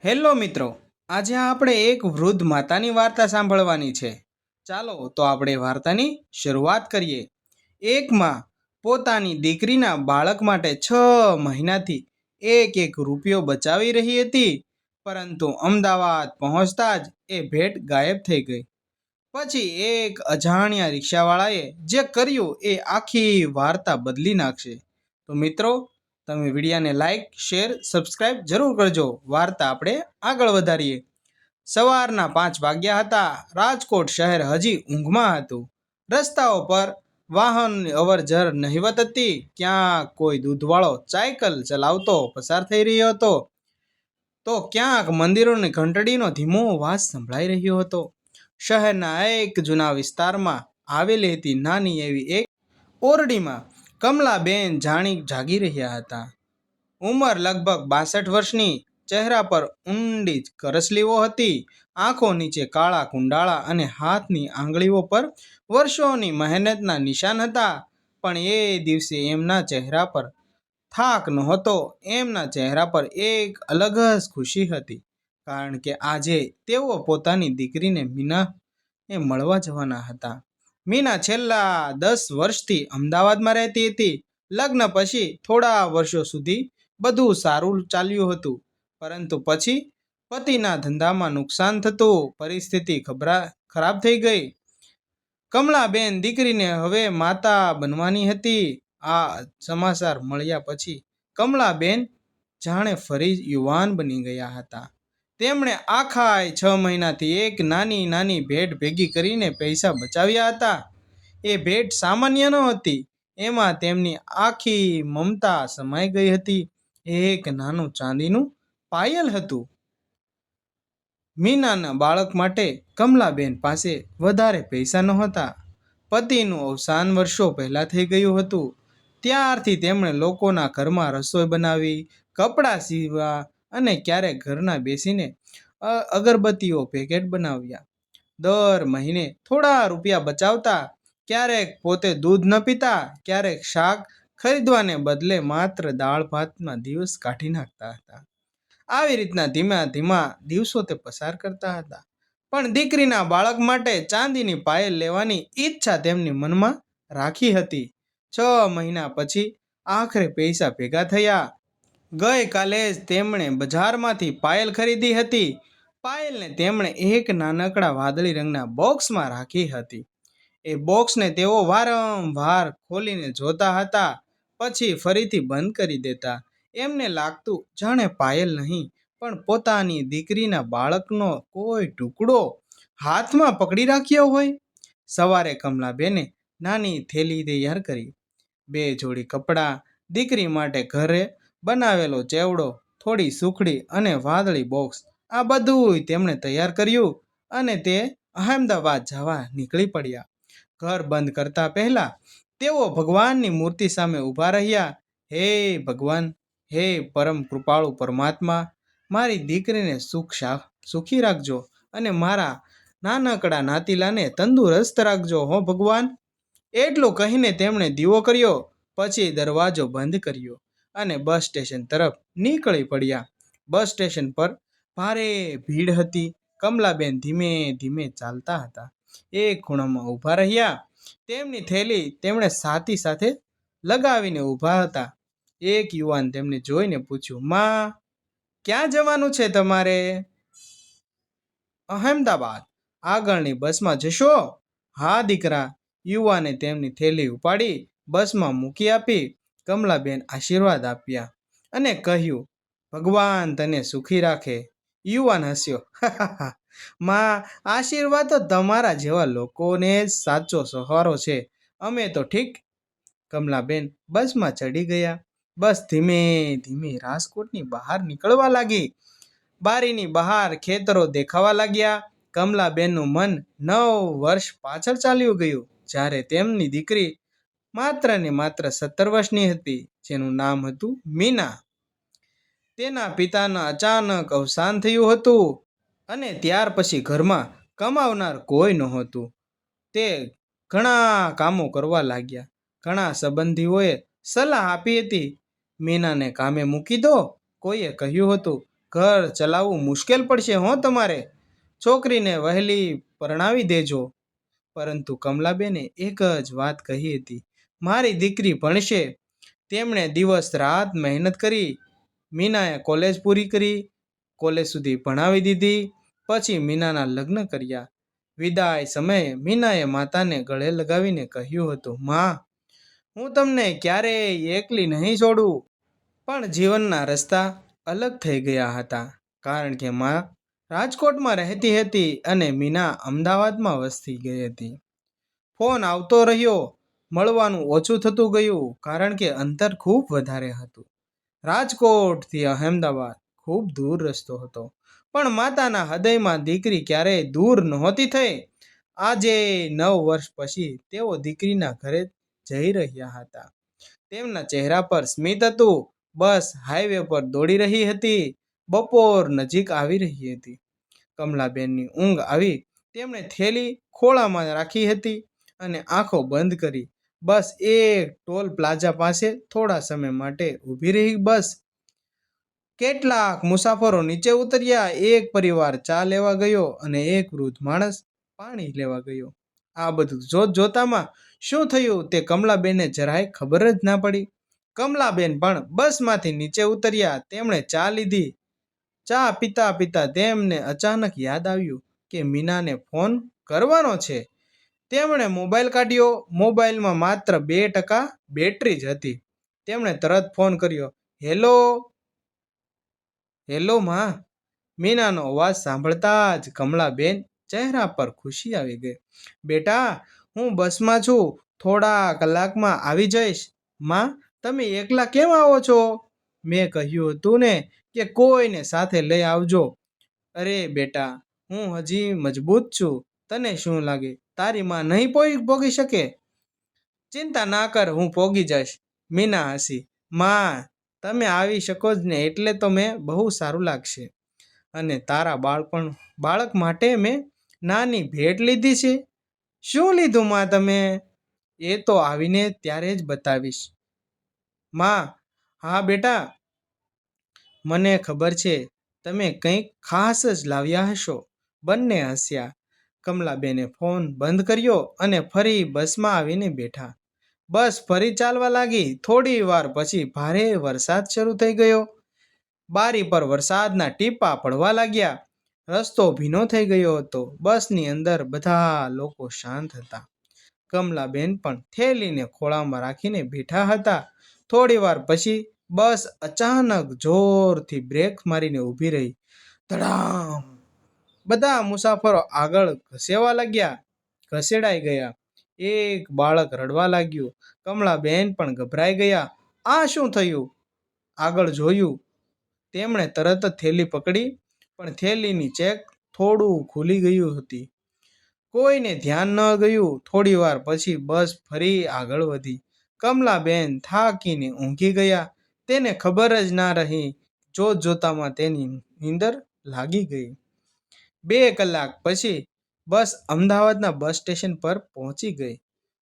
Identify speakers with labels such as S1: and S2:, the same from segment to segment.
S1: Hello મિત્રો, આજે આપણે એક વૃદ્ધ માતાની વાર્તા સાંભળવાની છે. ચાલો તો આપણે વાર્તાની શરૂઆત કરીએ. એક માં પોતાની દીકરીના બાળક માટે 6 મહિનાથી એક એક રૂપિયો બચાવી રહી હતી, પરંતુ અમદાવાદ પહોંચતા જ એ ભેટ ગાયબ થઈ ગઈ. પછી એક અજાણ્યા રિક્ષાવાળાએ જે કર્યું એ આખી વાર્તા બદલી નાખશે. તો મિત્રો, તમે વિડીયોને લાઈક, શેર, સબસ્ક્રાઈબ જરૂર કરજો. વાર્તા આપણે આગળ વધારીએ. સવારના 5 વાગ્યા હતા. રાજકોટ શહેર હજી ઊંઘમાં હતું. રસ્તાઓ પર વાહનની અવરજવર નહિવત હતી. ક્યાંક કોઈ દૂધવાળો સાયકલ ચલાવતો પસાર થઈ રહ્યો હતો, તો ક્યાંક મંદિરોની ઘંટડીનો ધીમો અવાજ સંભળાઈ રહ્યો હતો. શહેરના એક જૂના વિસ્તારમાં આવેલી હતી નાની એવી એક ઓરડીમાં કમલાબેન જાગી રહ્યા હતા. ઉંમર લગભગ 62 વર્ષની. ચહેરા પર ઊંડી કરસલીઓ હતી. આંખો નીચે કાળા કુંડાળા અને હાથની આંગળીઓ પર વર્ષોની મહેનતના નિશાન હતા. પણ એ દિવસે એમના ચહેરા પર થાક નહોતો. એમના ચહેરા પર એક અલગ જ ખુશી હતી, કારણ કે આજે તેઓ પોતાની દીકરીને મીનાને મળવા જવાના હતા. મીના છેલ્લા 10 વર્ષથી અમદાવાદમાં રહેતી હતી. લગ્ન પછી થોડા વર્ષો સુધી બધું સારું ચાલ્યું હતું, પરંતુ પછી પતિના ધંધામાં નુકસાન થતું પરિસ્થિતિ ખરાબ થઈ ગઈ. કમલાબેન દીકરીને હવે માતા બનવાની હતી. આ સમાચાર મળ્યા પછી કમલાબેન જાણે ફરી યુવાન બની ગયા હતા. તેમણે આખા 6 મહિનાથી એક નાની નાની ભેટ ભેગી કરીને પૈસા બચાવ્યા હતા. એ ભેટ સામાન્ય નહોતી. એમાં તેમની આખી મમતા સમાઈ ગઈ હતી. એક નાનું ચાંદીનું પાયલ હતું. મીનાના બાળક માટે કમલાબેન પાસે વધારે પૈસા નહોતા. પતિનું અવસાન વર્ષો પહેલાં થઈ ગયું હતું. ત્યારથી તેમણે લોકોના ઘરમાં રસોઈ બનાવી, કપડાં સીવ્યા અને ક્યારેક ઘરના બેસીને અગરબત્તીઓ પેકેટ બનાવ્યા. દર મહિને થોડા રૂપિયા બચાવતા. ક્યારેક પોતે દૂધ ન પીતા, ક્યારેક શાક ખરીદવાને બદલે માત્ર દાળ ભાતમાં દિવસ કાઢી નાખતા હતા. આવી રીતના ધીમા ધીમા દિવસો તે પસાર કરતા હતા. પણ દીકરીના બાળક માટે ચાંદીની પાયલ લેવાની ઈચ્છા તેમની મનમાં રાખી હતી. 6 મહિના પછી આખરે પૈસા ભેગા થયા. ગઈકાલે જ તેમણે બજારમાંથી પાયલ ખરીદી હતી. પાયલને તેમણે એક નાનકડા વાદળી રંગના બોક્સમાં રાખી હતી. એ બોક્સને તેઓ વારંવાર ખોલીને જોતા હતા, પછી ફરીથી બંધ કરી દેતા. એમને લાગતું જાણે પાયલ નહીં, પણ પોતાની દીકરીના બાળકનો કોઈ ટુકડો હાથમાં પકડી રાખ્યો હોય. સવારે કમલાબેને નાની થેલી તૈયાર કરી. 2 જોડી કપડાં, દીકરી માટે ઘરે બનાવેલો ચેવડો, થોડી સુખડી અને વાદળી બોક્સ, આ બધું તેમણે તૈયાર કર્યું અને તે અહેમદાબાદ જવા નીકળી પડ્યા. ઘર બંધ કરતા પહેલા તેઓ ભગવાનની મૂર્તિ સામે ઊભા રહ્યા. હે ભગવાન, હે પરમ કૃપાળુ પરમાત્મા, મારી દીકરીને સુખી રાખજો અને મારા નાનકડા નાતીલાને તંદુરસ્ત રાખજો હો ભગવાન. એટલું કહીને તેમણે દીવો કર્યો, પછી દરવાજો બંધ કર્યો અને બસ સ્ટેશન તરફ નીકળી પડ્યા. બસ સ્ટેશન પર ભારે ભીડ હતી. કમલાબેન ધીમે ધીમે ચાલતા હતા. એક ખૂણામાં ઊભા રહ્યા. તેમની થેલી તેમણે છાતી સાથે લગાવીને ઊભા હતા. એક યુવાન તેમને જોઈને પૂછ્યું, માં, ક્યાં જવાનું છે તમારે? અહેમદાબાદ. આગળની બસમાં જશો? હા દીકરા. યુવાને તેમની થેલી ઉપાડી બસમાં મૂકી આપી. કમલાબેન આશીર્વાદ આપ્યા અને કહ્યું, ભગવાન તને સુખી રાખે. યુવાન હસ્યો. માં, આશીર્વાદ તો તમારા જેવા લોકોને જ સાચો સહારો છે. અમે તો ઠીક. કમલાબેન બસમાં ચડી ગયા. બસ ધીમે ધીમે રાજકોટની બહાર નીકળવા લાગી. બારીની બહાર ખેતરો દેખાવા લાગ્યા. કમલાબેનનું મન 9 વર્ષ પાછળ ચાલ્યું ગયું, જ્યારે તેમની દીકરી માત્ર ને માત્ર 17 વર્ષની હતી, જેનું નામ હતું મીના. તેના પિતાના અચાનક અવસાન થયું હતું અને ત્યાર પછી ઘરમાં કમાવનાર કોઈ નહોતું. તે ઘણા કામો કરવા લાગ્યા. ઘણા સંબંધીઓએ સલાહ આપી હતી, મીનાને કામે મૂકી દો. કોઈએ કહ્યું હતું, ઘર ચલાવવું મુશ્કેલ પડશે હો તમારે. છોકરીને વહેલી પરણાવી દેજો. પરંતુ કમલાબેને એક જ વાત કહી હતી, મારી દીકરી ભણશે. તેમણે દિવસ રાત મહેનત કરી. મીનાએ કોલેજ પૂરી કરી, કોલેજ સુધી ભણાવી દીધી. પછી મીનાના લગ્ન કર્યા. વિદાય સમયે મીનાએ માતાને ગળે લગાવીને કહ્યું હતું, માં, હું તમને ક્યારેય એકલી નહીં છોડું. પણ જીવનના રસ્તા અલગ થઈ ગયા હતા, કારણ કે માં રાજકોટમાં રહેતી હતી અને મીના અમદાવાદમાં વસતી ગઈ હતી. ફોન આવતો રહ્યો, મળવાનું ઓછું થતું ગયું, કારણ કે અંતર ખૂબ વધારે હતું. રાજકોટથી અહેમદાબાદ ખૂબ દૂર રસ્તો હતો, પણ માતાના હૃદયમાં દીકરી ક્યારેય દૂર નહોતી થઈ. આજે 9 વર્ષ પછી તેઓ દીકરીના ઘરે જઈ રહ્યા હતા. તેમના ચહેરા પર સ્મિત હતું. બસ હાઈવે પર દોડી રહી હતી. બપોર નજીક આવી રહી હતી. કમલાબેનની ઊંઘ આવી. તેમણે થેલી ખોળામાં રાખી હતી અને આંખો બંધ કરી. બસ એક ટોલ પ્લાઝા પાસે થોડા સમય માટે ઊભી રહી. બસ કેટલાક મુસાફરો નીચે ઉતર્યા. એક પરિવાર ચા લેવા ગયો અને એક વૃદ્ધ માણસ પાણી લેવા ગયો. આ બધું જોતામાં શું થયું તે કમલાબેનને જરાય ખબર જ ના પડી. કમલાબેન પણ બસમાંથી નીચે ઉતર્યા. તેમણે ચા લીધી. ચા પીતા પીતા તેમને અચાનક યાદ આવ્યું કે મીનાને ફોન કરવાનો છે. તેમણે મોબાઈલ કાઢ્યો. મોબાઈલમાં માત્ર 2% બેટરી જ હતી. તેમણે તરત ફોન કર્યો. હેલો. હેલો માં. મીનાનો અવાજ સાંભળતા જ કમલાબેન ચહેરા પર ખુશી આવી ગઈ. બેટા, હું બસમાં છું, થોડા કલાકમાં આવી જઈશ. માં, તમે એકલા કેમ આવો છો? મેં કહ્યું હતું ને કે કોઈને સાથે લઈ આવજો. અરે બેટા, હું હજી મજબૂત છું. તને શું લાગે તારી માં નહીં પોગી શકે? ચિંતા ના કર, હું પોગી જઈશ. મીના હસી. માં, તમે આવી શકો જ ને એટલે તો મેં બહુ સારું લાગશે. અને તારા બાળક માટે મેં નાની ભેટ લીધી છે. શું લીધું માં તમે? એ તો આવીને ત્યારે જ બતાવીશ. માં, હા બેટા, મને ખબર છે તમે કંઈક ખાસ જ લાવ્યા હશો. બંને હસ્યા. કમલાબેને ફોન બંધ કર્યો અને ફરી બસમાં આવીને બેઠા. બસ ફરી ચાલવા લાગી. થોડી વાર પછી ભારે વરસાદ શરૂ થઈ ગયો. બારી પર વરસાદના ટીપાં પડવા લાગ્યા. રસ્તો ભીનો થઈ ગયો હતો. બસની અંદર બધા લોકો શાંત હતા. કમલાબેન પણ થેલીને ખોળામાં રાખીને બેઠા હતા. થોડી વાર પછી બસ અચાનક જોરથી બ્રેક મારીને ઊભી રહી. ધડામ! બધા મુસાફરો આગળ ઘસેડાઈ ગયા. એક બાળક રડવા લાગ્યું. કમલાબેન પણ ગભરાઈ ગયા. આ શું થયું? આગળ જોયું. તેમણે તરત જ થેલી પકડી, પણ થેલીની ચેક થોડું ખુલી ગયું હતી. કોઈને ધ્યાન ન ગયું. થોડી વાર પછી બસ ફરી આગળ વધી. કમલાબેન થાકીને ઊંઘી ગયા. તેને ખબર જ ના રહી. જોતામાં તેની નીંદર લાગી ગઈ. 2 કલાક પછી બસ અમદાવાદના બસ સ્ટેશન પર પહોંચી ગઈ.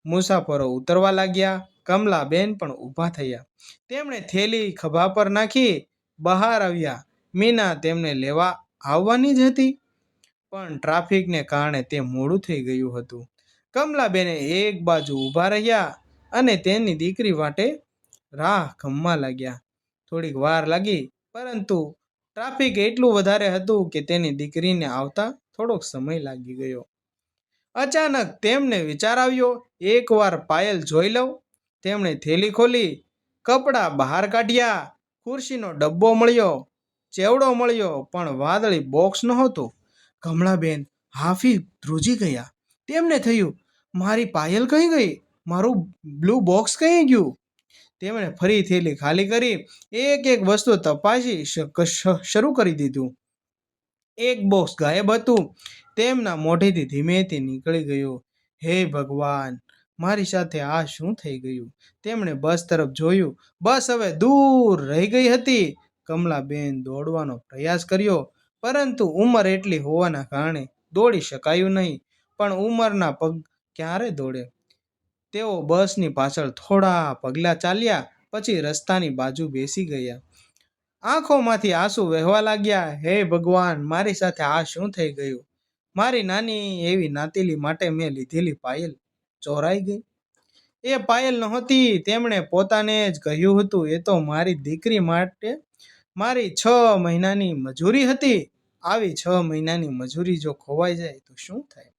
S1: મુસાફરો ઉતરવા લાગ્યા. કમલાબેન પણ ઊભા થયા. તેમણે થેલી ખભા પર નાખી બહાર આવ્યા. મીના તેમને લેવા આવવાની જ હતી, પણ ટ્રાફિકને કારણે તે મોડું થઈ ગયું હતું. કમલાબેને એક બાજુ ઊભા રહ્યા અને તેની દીકરી માટે રાહ ગમવા લાગ્યા. થોડીક વાર લાગી, પરંતુ ટ્રાફિક એટલું વધારે હતું કે તેની દીકરીને આવતા થોડોક સમય લાગી ગયો. અચાનક તેમને વિચાર આવ્યો, એકવાર પાયલ જોઈ લઉં. તેમણે થેલી ખોલી, કપડાં બહાર કાઢ્યા. ખુરશીનો ડબ્બો મળ્યો, ચેવડો મળ્યો, પણ વાદળી બોક્સ નહોતું. કમલાબેન હાફી ધ્રુજી ગયા. તેમને થયું, મારી પાયલ કઈ ગઈ? મારું બ્લુ બોક્સ કઈ ગયું? તેમણે ફરી થેલી ખાલી કરી. એક એક વસ્તુ તપાસી શરૂ કરી દીધું. એક બોક્સ ગાયબ હતું. તેમના મોઢેથી ધીમેથી નીકળી ગયું, હે ભગવાન, મારી સાથે આ શું થઈ ગયું? તેમણે બસ તરફ જોયું. બસ હવે દૂર રહી ગઈ હતી. કમલાબેન દોડવાનો પ્રયાસ કર્યો, પરંતુ ઉંમર એટલી હોવાના કારણે દોડી શકાયું નહીં. પણ ઉંમરના પગ ક્યારે દોડે? તેઓ બસની પાછળ થોડા પગલાં ચાલ્યા, પછી રસ્તાની બાજુ બેસી ગયા. આંખોમાંથી આંસુ વહેવા લાગ્યા. હે ભગવાન, મારી સાથે આ શું થઈ ગયું? મારી નાની એવી નાતીલી માટે મેં લીધેલી પાયલ ચોરાઈ ગઈ. એ પાયલ નહોતી, તેમણે પોતાને જ કહ્યું હતું, એ તો મારી દીકરી માટે મારી 6 મહિનાની મજૂરી હતી. આવી 6 મહિનાની મજૂરી જો ખોવાઈ જાય તો શું થાય?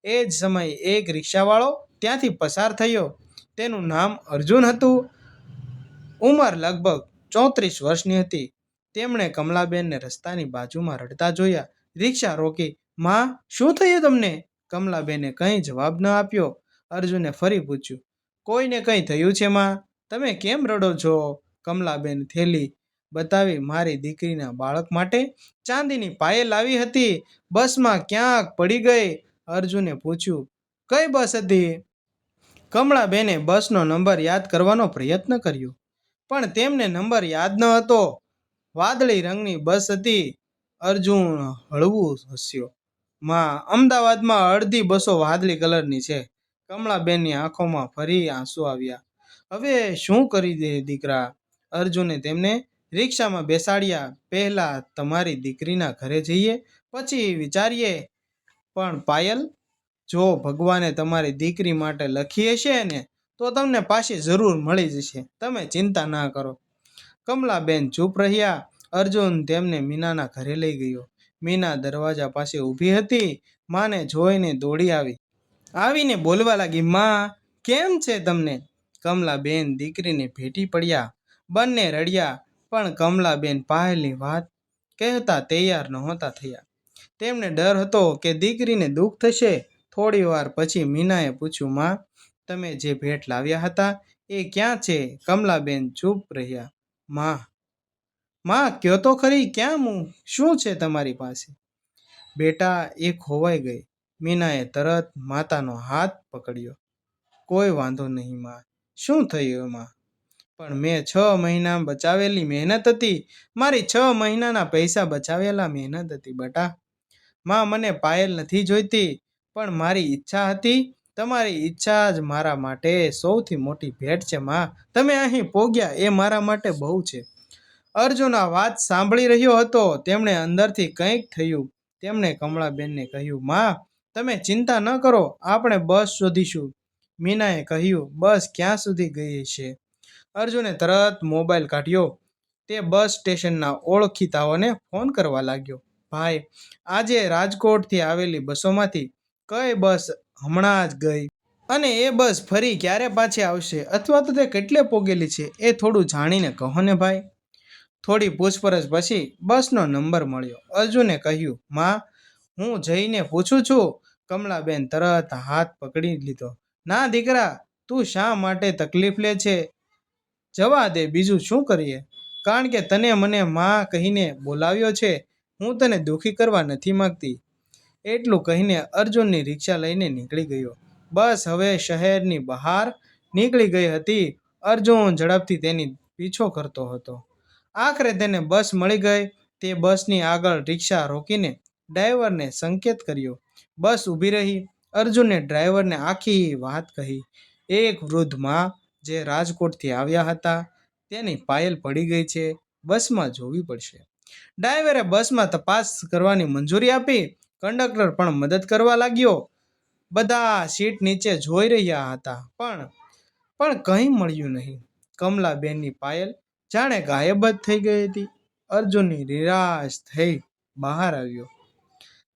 S1: એ જ સમયે એક રિક્ષાવાળો ત્યાંથી પસાર થયો. તેનું નામ અર્જુન હતું. ઉંમર લગભગ 34 વર્ષની હતી. તેમણે કમલાબેનને રસ્તાની બાજુમાં રડતા જોયા. રિક્ષા રોકી. માં, શું થયું તમને? કમલાબેને કંઈ જવાબ ન આપ્યો. અર્જુને ફરી પૂછ્યું, કોઈને કંઈ થયું છે માં? તમે કેમ રડો છો? કમલાબેન થેલી બતાવી. મારી દીકરીના બાળક માટે ચાંદીની પાયલ લાવી હતી, બસમાં ક્યાંક પડી ગઈ. અર્જુને પૂછ્યું, કઈ બસ હતી? કમળાબેને બસનો નંબર યાદ કરવાનો પ્રયત્ન કર્યો, પણ તેમને નંબર યાદ ન હતો. વાદળી રંગની બસ હતી. અર્જુન હળવું હસ્યો. માં, અમદાવાદમાં અડધી બસો વાદળી કલરની છે. કમળાબેનની આંખોમાં ફરી આંસુ આવ્યા. હવે શું કરી દે દીકરા? અર્જુને તેમને રિક્ષામાં બેસાડ્યા. પહેલા તમારી દીકરીના ઘરે જઈએ, પછી વિચારીએ. પણ પાયલ, જો ભગવાને તમારી દીકરી માટે લખી હશે ને, તો તમને પાછી જરૂર મળી જશે. તમે ચિંતા ના કરો. કમલાબેન ચૂપ રહ્યા. અર્જુન તેમને મીનાના ઘરે લઈ ગયો. મીના દરવાજા પાસે ઊભી હતી. માને જોઈને દોડી આવીને બોલવા લાગી, માં, કેમ છે તમને? કમલાબેન દીકરીને ભેટી પડ્યા. બંને રડ્યા, પણ કમલાબેન પાયલની વાત કહેતા તૈયાર નહોતા થયા. તેમને ડર હતો કે દીકરીને દુઃખ થશે. થોડી વાર પછી મીનાએ પૂછ્યું, માં, તમે જે ભેટ લાવ્યા હતા એ ક્યાં છે? કમલાબેન ચૂપ રહ્યા. માં, કયો તો ખરી, ક્યાં શું છે તમારી પાસે? બેટા, એ ખોવાઈ ગઈ. મીનાએ તરત માતાનો હાથ પકડ્યો. કોઈ વાંધો નહીં માં. શું થયું એમાં? પણ મેં 6 મહિના બચાવેલી મહેનત હતી. મારી 6 મહિનાના પૈસા બચાવેલા મહેનત હતી બેટા. માં, મને પાયલ નથી જોઈતી, પણ મારી ઈચ્છા હતી. તમારી ઈચ્છા જ મારા માટે સૌથી મોટી ભેટ છે માં. તમે અહીં પોગ્યા એ મારા માટે બહુ છે. અર્જુન આ વાત સાંભળી રહ્યો હતો. તેમણે અંદરથી કંઈક થયું. તેમણે કમળાબેનને કહ્યું, માં, તમે ચિંતા ન કરો, આપણે બસ શોધીશું. મીનાએ કહ્યું, બસ ક્યાં સુધી ગઈ છે? અર્જુને તરત મોબાઈલ કાઢ્યો. તે બસ સ્ટેશનના ઓળખીતાઓને ફોન કરવા લાગ્યો. ભાઈ, આજે રાજકોટથી આવેલી બસોમાંથી કઈ બસ હમણાં જ ગઈ? અને એ બસ ફરી ક્યારે પાછી આવશે? અથવા તો તે કેટલે પોગેલી છે એ થોડું જાણીને કહો ને ભાઈ. થોડી પૂછપરછ પછી બસનો નંબર મળ્યો. અર્જુને કહ્યું, માં, હું જઈને પૂછું છું. કમલાબેન તરત હાથ પકડી લીધો. ના દીકરા, તું શા માટે તકલીફ લે છે? જવા દે, બીજું શું કરીએ? કારણ કે તને મને માં કહીને બોલાવ્યો છે. હું તને દુઃખી કરવા નથી માંગતી. એટલું કહીને અર્જુનની રિક્ષા લઈને નીકળી ગયો. બસ હવે શહેરની બહાર નીકળી ગઈ હતી. અર્જુન ઝડપથી તેની પીછો કરતો હતો. આખરે તેને બસ મળી ગઈ. તે બસની આગળ રિક્ષા રોકીને ડ્રાઈવરને સંકેત કર્યો. બસ ઊભી રહી. અર્જુને ડ્રાઈવરને આખી વાત કહી. એક વૃદ્ધ માં જે રાજકોટથી આવ્યા હતા, તેની પાયલ પડી ગઈ છે, બસમાં જોવી પડશે. ડ્રાઈવરે બસમાં તપાસ કરવાની મંજૂરી આપી. કંડક્ટર પણ મદદ કરવા લાગ્યો. બધા સીટ નીચે જોઈ રહ્યા હતા, પણ કંઈ મળ્યું નહીં. કમલાબેનની પાયલ જાણે ગાયબ જ થઈ ગઈ હતી. અર્જુનની નિરાશ થઈ બહાર આવ્યો.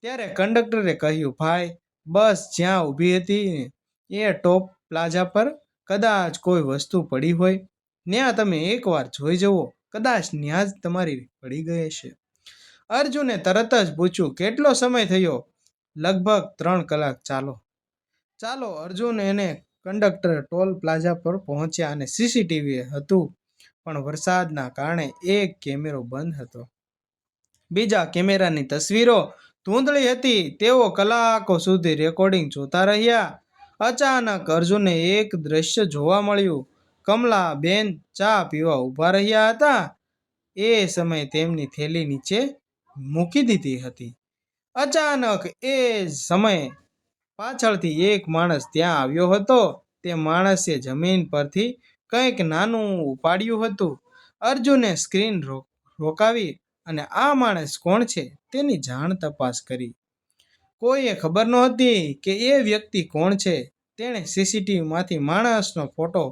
S1: ત્યારે કંડક્ટરે કહ્યું, ભાઈ, બસ જ્યાં ઊભી હતી એ ટોપ પ્લાઝા પર કદાચ કોઈ વસ્તુ પડી હોય. ત્યાં તમે એકવાર જોઈ જવો, કદાચ ત્યાં જ તમારી પડી ગઈ હશે. અર્જુને તરત જ પૂછ્યું, કેટલો સમય થયો? લગભગ 3 કલાક. ચાલો. અર્જુન અને કંડક્ટર ટોલ પ્લાઝા પર પહોંચ્યા અને સીસીટીવી હતું, પણ વરસાદના કારણે એક કેમેરો બંધ હતો. બીજા કેમેરાની તસવીરો ધૂંધળી હતી. તેઓ કલાકો સુધી રેકોર્ડિંગ જોતા રહ્યા. અચાનક અર્જુનને એક દ્રશ્ય જોવા મળ્યું. કમલાબેન ચા પીવા ઊભા રહ્યા હતા. એ સમયે તેમની થેલી નીચે મૂકી દીધી હતી. અચાનક એ સમયે પાછળથી એક માણસ ત્યાં આવ્યો હતો. તે માણસે જમીન પરથી કંઈક નાનું ઉપાડ્યું હતું. અર્જુને સ્ક્રીન રોકાવી અને આ માણસ કોણ છે તેની જાણ તપાસ કરી. કોઈએ ખબર નહોતી કે એ વ્યક્તિ કોણ છે. તેણે સીસીટીવીમાંથી માણસનો ફોટો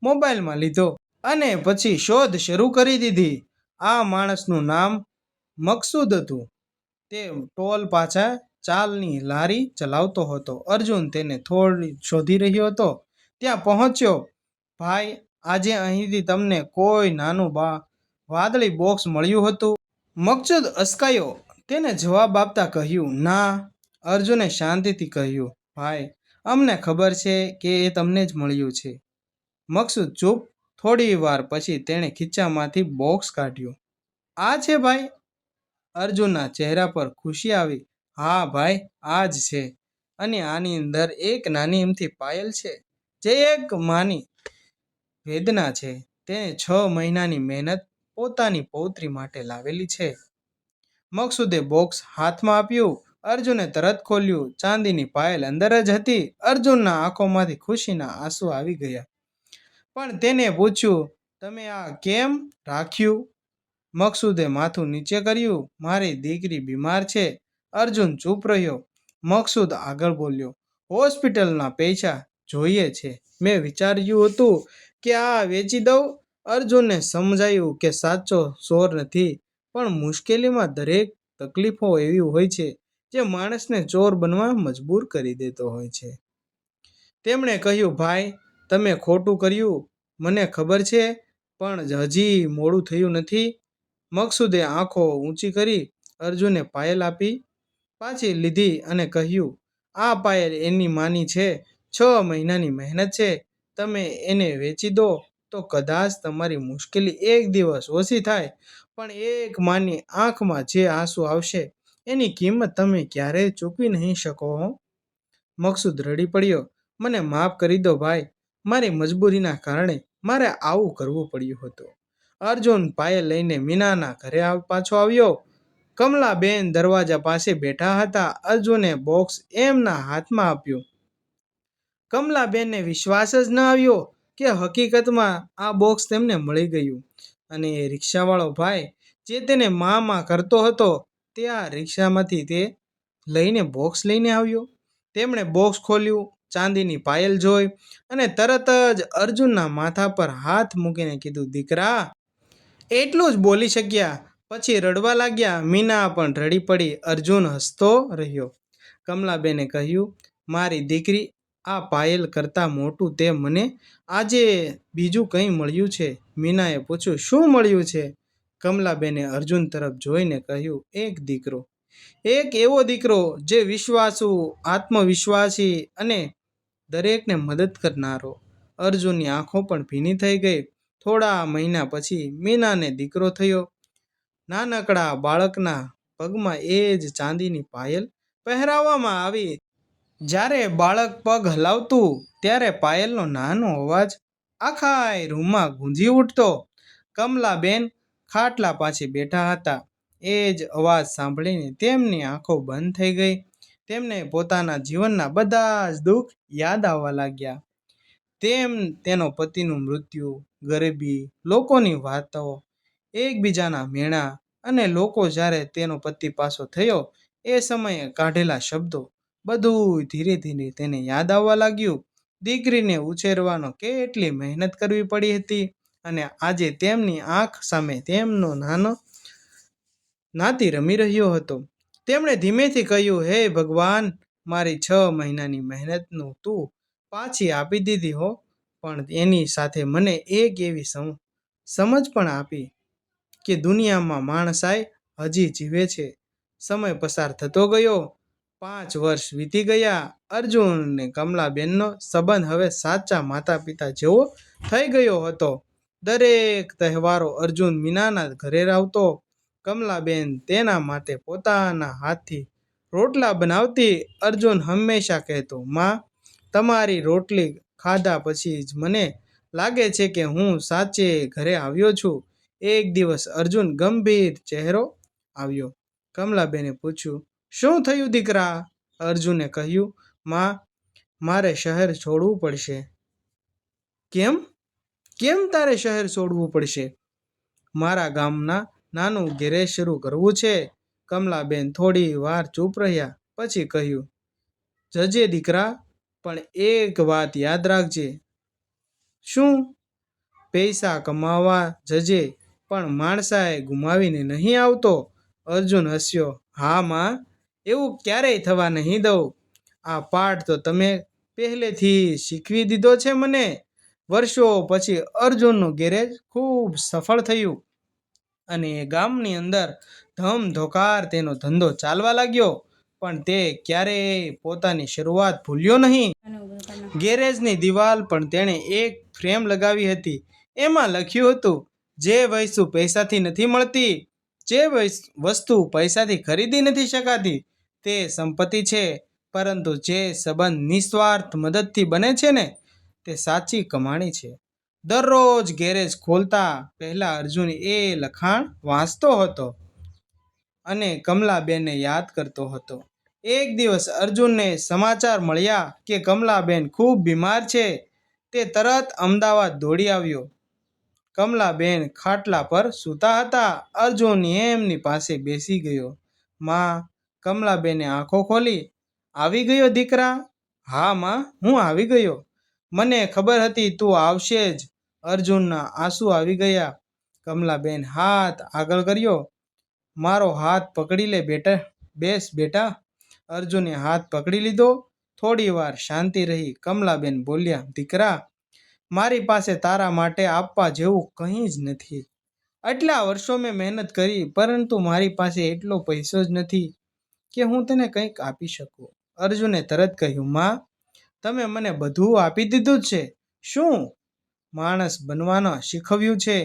S1: મોબાઈલમાં લીધો અને પછી શોધ શરૂ કરી દીધી. આ માણસનું નામ મકસૂદ હતું. તે ટોલ પાછા ચાલની લારી ચલાવતો હતો. અર્જુન તેને થોડી શોધી રહ્યો હતો. ત્યાં પહોંચ્યો. ભાઈ, આજે અહીંથી તમને કોઈ નાનું વાદળી બોક્સ મળ્યું હતું? મકસૂદ અચકાયો. તેને જવાબ આપતા કહ્યું, ના. અર્જુને શાંતિથી કહ્યું, ભાઈ, અમને ખબર છે કે એ તમને જ મળ્યું છે. મકસૂદ ચૂપ. થોડી વાર પછી તેણે ખીચામાંથી બોક્સ કાઢ્યું. આ છે ભાઈ? અર્જુનના ચહેરા પર ખુશી આવી. હા ભાઈ, આ જ છે. અને આની અંદર એક નાની એમથી પાયલ છે, જે એક માની વેદના છે. તેને 6 મહિનાની મહેનત પોતાની પૌત્રી માટે લાવેલી છે. મકસૂદે બોક્સ હાથમાં આપ્યું. અર્જુને તરત ખોલ્યું. ચાંદીની પાયલ અંદર જ હતી. અર્જુનના આંખોમાંથી ખુશીના આંસુ આવી ગયા. પણ તેને પૂછ્યું, તમે આ કેમ રાખ્યું? મકસૂદે માથું નીચે કર્યું. મારી દીકરી બીમાર છે. અર્જુન ચૂપ રહ્યો. મકસૂદ આગળ બોલ્યો, હોસ્પિટલના પૈસા જોઈએ છે. મેં વિચાર્યું હતું કે આ વેચી દઉં. અર્જુનને સમજાયું કે સાચો ચોર નથી, પણ મુશ્કેલીમાં દરેક તકલીફો એવી હોય છે જે માણસને ચોર બનવા મજબૂર કરી દેતો હોય છે. તેમણે કહ્યું, ભાઈ, તમે ખોટું કર્યું, મને ખબર છે, પણ હજી મોડું થયું નથી. મકસૂદે આંખો ઊંચી કરી. અર્જુને પાયલ આપી પાછી લીધી અને કહ્યું, આ પાયલ એની માની છે. 6 મહિનાની મહેનત છે. તમે એને વેચી દો તો કદાચ તમારી મુશ્કેલી એક દિવસ ઓછી થાય, પણ એક માની આંખમાં જે આંસુ આવશે એની કિંમત તમે ક્યારેય ચૂકવી નહીં શકો. મકસૂદ રડી પડ્યો. મને માફ કરી દો ભાઈ, મારી મજબૂરીના કારણે મારે આવું કરવું પડ્યું હતું. અર્જુન પાયલ લઈને મીનાના ઘરે પાછો આવ્યો. કમલાબેન દરવાજા પાસે બેઠા હતા. અર્જુને બોક્સ એમના હાથમાં આપ્યું. કમલાબેનને વિશ્વાસ જ ન આવ્યો કે હકીકતમાં આ બોક્સ તેમને મળી ગયું. અને એ રિક્ષાવાળો ભાઈ જે તેને માં કરતો હતો, તે આ રિક્ષામાંથી તે લઈને બોક્સ લઈને આવ્યો. તેમણે બોક્સ ખોલ્યું, ચાંદીની પાયલ જોઈ અને તરત જ અર્જુનના માથા પર હાથ મૂકીને કીધું, દીકરા. એટલું જ બોલી શક્યા. પછી રડવા લાગ્યા. મીના પણ રડી પડી. અર્જુન હસતો રહ્યો. કમલાબેને કહ્યું, મારી દીકરી, આ પાયલ કરતાં મોટું તે મને આજે બીજું કંઈ મળ્યું છે. મીનાએ પૂછ્યું, શું મળ્યું છે? કમલાબેને અર્જુન તરફ જોઈને કહ્યું, એક દીકરો. એક એવો દીકરો જે વિશ્વાસુ, આત્મવિશ્વાસી અને દરેકને મદદ કરનારો. અર્જુનની આંખો પણ ભીની થઈ ગઈ. થોડા મહિના પછી મીનાને દીકરો થયો. નાનકડા બાળકના પગમાં એ જ ચાંદીની પાયલ પહેરાવવામાં આવી. જ્યારે બાળક પગ હલાવતું ત્યારે પાયલનો નાનો અવાજ આખા રૂમમાં ગુંજી ઉઠતો. કમલાબેન ખાટલા પાસે બેઠા હતા. એ જ અવાજ સાંભળીને તેમની આંખો બંધ થઈ ગઈ. તેમને પોતાના જીવનના બધા જ દુઃખ યાદ આવવા લાગ્યા. તેનો પતિનું મૃત્યુ, ગરીબી, લોકોની વાતો, એકબીજાના મેળા અને લોકો જ્યારે તેનો પતિ પાછો થયો એ સમયે કાઢેલા શબ્દો, બધું ધીરે ધીરે તેને યાદ આવવા લાગ્યું. દીકરીને ઉછેરવાનો કેટલી મહેનત કરવી પડી હતી અને આજે તેમની આંખ સામે તેમનો નાનો નાતી રમી રહ્યો હતો. તેમણે ધીમેથી કહ્યું, હે ભગવાન, મારી 6 મહિનાની મહેનતનું તું પાછી આપી દીધી હો, પણ એની સાથે મને એક એવી સમજ પણ આપી કે દુનિયામાં માણસાઈ હજી જીવે છે. સમય પસાર થતો ગયો. 5 વર્ષ વીતી ગયા. અર્જુન અને કમલાબેનનો સંબંધ હવે સાચા માતા પિતા જેવો થઈ ગયો હતો. દરેક તહેવારો અર્જુન મીનાના ઘરે આવતો. કમલાબેન તેના માટે પોતાના હાથથી રોટલા બનાવતી. અર્જુન હંમેશા કહેતો, માં, તમારી રોટલી ખાધા પછી જ મને લાગે છે કે હું સાચે ઘરે આવ્યો છું. એક દિવસ અર્જુન ગંભીર ચહેરો આવ્યો. કમલાબેને પૂછ્યું, શું થયું દીકરા? અર્જુને કહ્યું, માં, મારે શહેર છોડવું પડશે. કેમ? કેમ તારે શહેર છોડવું પડશે? મારા ગામના નાનું ગેરેજ શરૂ કરવું છે. કમલાબેન થોડી વાર ચૂપ રહ્યા, પછી કહ્યું, જજે દીકરા, પણ એક વાત યાદ રાખજે. શું? પૈસા કમાવા જજે, પણ માણસાએ ગુમાવીને નહીં આવતો. અર્જુન હસ્યો. હા માં, એવું ક્યારેય થવા નહીં દઉં. આ પાઠ તો તમે પહેલેથી શીખવી દીધો છે મને. વર્ષો પછી અર્જુનનું ગેરેજ ખૂબ સફળ થયું અને એ ગામની અંદર ધમધોકાર તેનો ધંધો ચાલવા લાગ્યો. પણ તે ક્યારેય પોતાની શરૂઆત ભૂલ્યો નહીં. ગેરેજની દિવાલ પણ તેણે એક ફ્રેમ લગાવી હતી. એમાં લખ્યું હતું, જે વસ્તુ પૈસાથી નથી મળતી, જે વસ્તુ પૈસાથી ખરીદી નથી શકાતી, તે સંપત્તિ છે. પરંતુ જે સંબંધ નિસ્વાર્થ મદદથી બને છે ને, તે સાચી કમાણી છે. દરરોજ ગેરેજ ખોલતા પહેલા અર્જુન એ લખાણ વાંચતો હતો અને કમલાબેનને યાદ કરતો હતો. એક દિવસ અર્જુનને સમાચાર મળ્યા કે કમલાબેન ખૂબ બીમાર છે. તે તરત અમદાવાદ દોડી આવ્યો. કમલાબેન ખાટલા પર સૂતા હતા. અર્જુન એમની પાસે બેસી ગયો. માં, કમલાબેને આંખો ખોલી. આવી ગયો દીકરા? હા માં, હું આવી ગયો. મને ખબર હતી તું આવશે જ. અર્જુનના આંસુ આવી ગયા. કમલાબેન હાથ આગળ કર્યો. મારો હાથ પકડી લે બેટા, બેસ બેટા. અર્જુને હાથ પકડી લીધો. થોડી વાર શાંતિ રહી. કમલાબેન બોલ્યા, દીકરા, મારી પાસે તારા માટે આપવા જેવું કંઈ જ નથી. આટલા વર્ષો મેં મહેનત કરી, પરંતુ મારી પાસે એટલો પૈસો જ નથી કે હું તને કંઈક આપી શકું. અર્જુને તરત કહ્યું, માં, તમે મને બધું આપી દીધું જ છે. શું માણસ બનવાનું શીખવ્યું છે?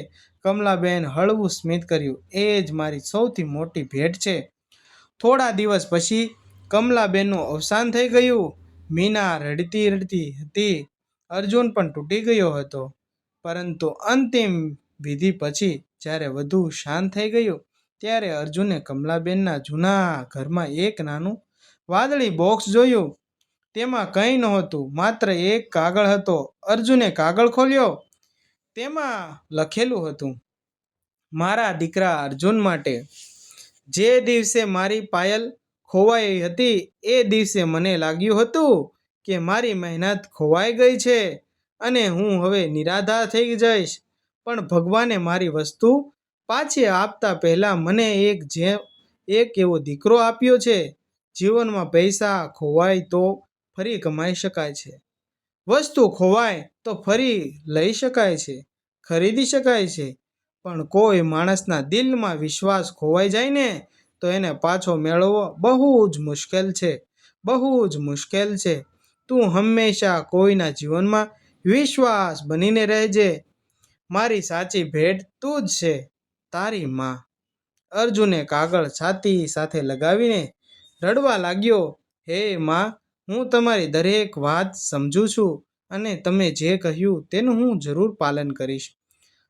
S1: કમલાબેન હળવું સ્મિત કર્યું. એ જ મારી સૌથી મોટી ભેટ છે. થોડા દિવસ પછી કમલાબેનનું અવસાન થઈ ગયું. મીના રડતી રડતી હતી. અર્જુન પણ તૂટી ગયો હતો. પરંતુ અંતિમ વિધિ પછી જ્યારે બધું શાંત થઈ ગયું, ત્યારે અર્જુને કમલાબેનના જૂના ઘરમાં એક નાનું વાદળી બોક્સ જોયું. તેમાં કંઈ નહોતું, માત્ર એક કાગળ હતો. અર્જુને કાગળ ખોલ્યો. તેમાં લખેલું હતું, મારા દીકરા અર્જુન માટે. જે દિવસે મારી પાયલ ખોવાઈ હતી, એ દિવસે મને લાગ્યું હતું કે મારી મહેનત ખોવાઈ ગઈ છે અને હું હવે નિરાધાર થઈ જઈશ. પણ ભગવાને મારી વસ્તુ પાછી આપતા પહેલાં મને એક એવો દીકરો આપ્યો છે. જીવનમાં પૈસા ખોવાય તો ફરી કમાઈ શકાય છે. વસ્તુ ખોવાય તો ફરી લઈ શકાય છે, ખરીદી શકાય છે. પણ કોઈ માણસના દિલમાં વિશ્વાસ ખોવાઈ જાય ને, તો એને પાછો મેળવવો બહુ જ મુશ્કેલ છે, બહુ જ મુશ્કેલ છે. તું હંમેશા કોઈના જીવનમાં વિશ્વાસ બનીને રહેજે. મારી સાચી ભેટ તું જ છે, તારી માં. અર્જુને કાગળ છાતી સાથે લગાવીને રડવા લાગ્યો. હે માં, હું તમારી દરેક વાત સમજું છું અને તમે જે કહ્યું તેનું હું જરૂર પાલન કરીશ.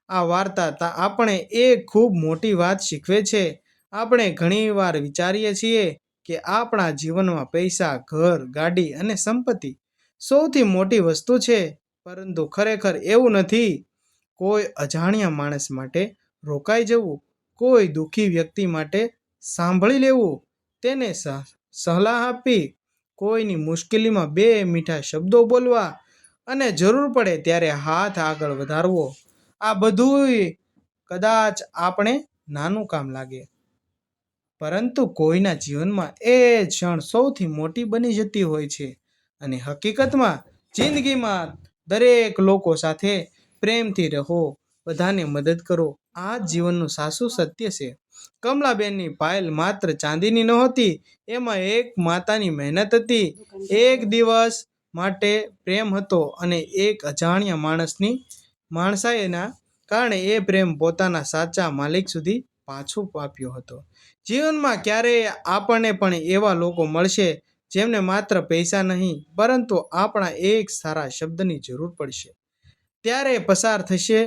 S1: આ વાર્તા આપણે એક ખૂબ મોટી વાત શીખવે છે. આપણે ઘણીવાર વિચારીએ છીએ કે આપણા જીવનમાં પૈસા, ઘર, ગાડી અને સંપત્તિ સૌથી મોટી વસ્તુ છે, પરંતુ ખરેખર એવું નથી. કોઈ અજાણ્યા માણસ માટે રોકાઈ જવું, કોઈ દુઃખી વ્યક્તિ માટે સાંભળી લેવું, તેને સલાહ આપવી, કોઈની મુશ્કેલીમાં બે મીઠા શબ્દો બોલવા અને જરૂર પડે ત્યારે હાથ આગળ વધારવો, આ બધુંય કદાચ આપણે નાનું કામ લાગે, પરંતુ કોઈના જીવનમાં એ ક્ષણ સૌથી મોટી બની જતી હોય છે. અને હકીકતમાં જિંદગીમાં દરેક લોકો સાથે પ્રેમથી રહો, બધાને મદદ કરો. આ જ જીવનનું સાચું સત્ય છે. કમલાબેનની પાયલ માત્ર ચાંદીની નહોતી, એમાં એક માતાની મહેનત હતી, એક દિવસ માટે પ્રેમ હતો અને એક અજાણ્યા માણસાઈના કારણે એ પ્રેમ પોતાના સાચા માલિક સુધી પાછો આપ્યો હતો. જીવનમાં ક્યારેય આપણને પણ એવા લોકો મળશે જેમને માત્ર પૈસા નહીં, પરંતુ આપણા એક સારા શબ્દની જરૂર પડશે. ત્યારે પસાર થશે.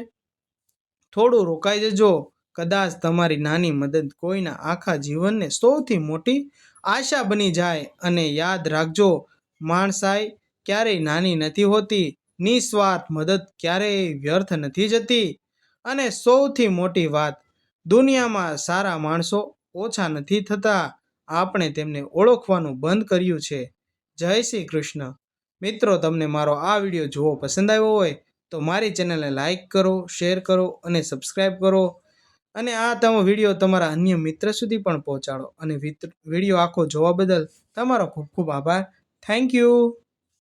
S1: થોડું રોકાઈ જજો. કદાચ તમારી નાની મદદ કોઈના આખા જીવનને સૌથી મોટી આશા બની જાય. અને યાદ રાખજો, માણસાઈ ક્યારેય નાની નથી હોતી, નિસ્વાર્થ મદદ ક્યારેય વ્યર્થ નથી જતી. અને સૌથી મોટી વાત, દુનિયામાં સારા માણસો ઓછા નથી થતા, આપણે તેમને ઓળખવાનું બંધ કર્યું છે. જય શ્રી કૃષ્ણ. મિત્રો, તમને મારો આ વિડીયો જોવો પસંદ આવ્યો હોય તો મારી ચેનલને લાઈક કરો, શેર કરો અને સબસ્ક્રાઈબ કરો. અને આ વિડીયો તમારા અન્ય મિત્ર સુધી પણ પહોંચાડો. અને વિડીયો આખો જોવા બદલ તમારો ખૂબ ખૂબ આભાર. Thank you.